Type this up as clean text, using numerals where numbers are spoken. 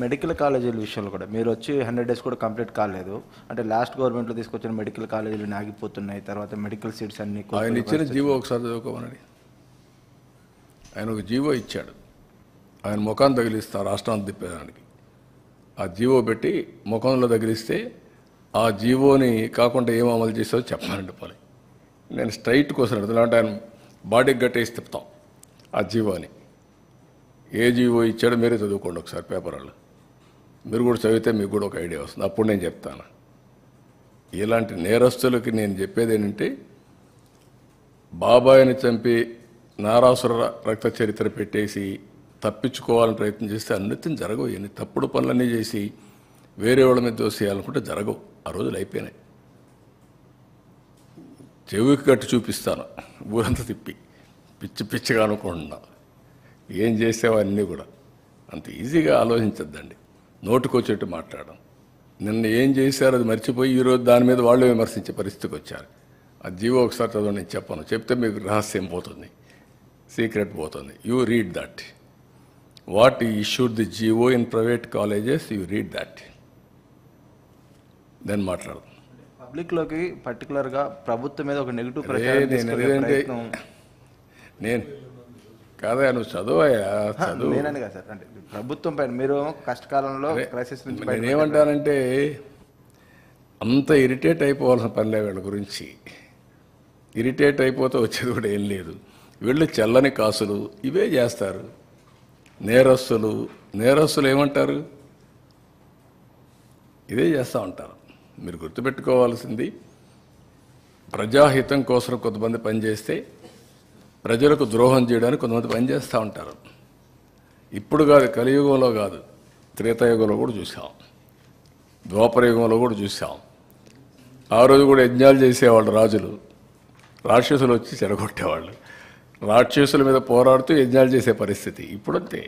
Medical కాలేజీల విషయంలో కూడా మీరు వచ్చి 100 డేస్ కూడా కంప్లీట్ కాలేదు. అంటే లాస్ట్ గవర్నమెంట్లో తీసుకొచ్చిన మెడికల్ కాలేజీలు ఆగిపోతున్నాయి. తర్వాత మెడికల్ సీట్స్ అన్ని ఆయన ఇచ్చిన జీవో ఒకసారి చదువుకోమనండి. ఆయన ఒక జీవో ఇచ్చాడు. ఆయన ముఖాన్ని తగిలిస్తారు రాష్ట్రాన్ని తిప్పేదానికి. ఆ జీవో పెట్టి ముఖంలో తగిలిస్తే ఆ జీవోని కాకుండా ఏం అమలు చేసావో చెప్పాలండి పోనీ. నేను స్ట్రైట్ కోసం అడుగుతున్నా. ఆయన బాడీకి గట్టేసి తిప్పుతాం ఆ జీవోని. ఏ జీవో ఇచ్చాడో మీరే చదువుకోండి ఒకసారి పేపర్ వాళ్ళు. మీరు కూడా చదివితే మీకు కూడా ఒక ఐడియా వస్తుంది. అప్పుడు నేను చెప్తాను. ఇలాంటి నేరస్తులకి నేను చెప్పేది ఏంటంటే, బాబాయిని చంపి నారాసుర రక్త చరిత్ర పెట్టేసి తప్పించుకోవాలని ప్రయత్నం చేస్తే అన్నిటిని జరగవు. ఎన్ని తప్పుడు పనులన్నీ చేసి వేరే వాళ్ళ మీద దోసేయాలనుకుంటే జరగవు. ఆ రోజులు అయిపోయినాయి. చెవికి కట్టి చూపిస్తాను ఊరంతా తిప్పి పిచ్చి పిచ్చిగా అనుకుంటున్నా. ఏం చేసావో అన్నీ కూడా అంత ఈజీగా ఆలోచించద్దండి. నోటుకొచ్చేట్టు మాట్లాడడం. నిన్న ఏం చేశారో అది మర్చిపోయి ఈరోజు దాని మీద వాళ్ళు విమర్శించే పరిస్థితికి వచ్చారు. ఆ జీవో ఒకసారి చదవండి. నేను చెప్పను, చెప్తే మీకు రహస్యం పోతుంది, సీక్రెట్ పోతుంది. You read that. What issued the GO in private colleges, you read that, then మాట్లాడదాం. పబ్లిక్లోకి పర్టికులర్గా ప్రభుత్వం మీద ఒక నెగిటివ్ ప్రచారం నేను కాదా, నువ్వు చదువయ్యా, చదువు. నేనని కదా సార్, అంటే ప్రభుత్వం పైన మీరు కష్టకాలంలో క్రైసిస్ నుంచి నేనేమంటానంటే, అంత ఇరిటేట్ అయిపోవాల్సిన పనిలే వీళ్ళ గురించి. ఇరిటేట్ అయిపోతే వచ్చేది కూడా ఏం లేదు. వీళ్ళు చల్లని కాసులు ఇవే చేస్తారు. నేరస్తులు ఏమంటారు, ఇదే చేస్తూ ఉంటారు. మీరు గుర్తుపెట్టుకోవాల్సింది, ప్రజాహితం కోసం కొంతమంది పనిచేస్తే ప్రజలకు ద్రోహం చేయడానికి కొంతమంది పనిచేస్తూ ఉంటారు. ఇప్పుడు కాదు, కలియుగంలో కాదు, త్రేతాయుగంలో కూడా చూసాం, ద్వాపరయుగంలో కూడా చూసాం. ఆ రోజు కూడా యజ్ఞాలు చేసేవాళ్ళు రాజులు, రాక్షసులు వచ్చి చెడగొట్టేవాళ్ళు. రాక్షసుల మీద పోరాడుతూ యజ్ఞాలు చేసే పరిస్థితి ఇప్పుడంతే.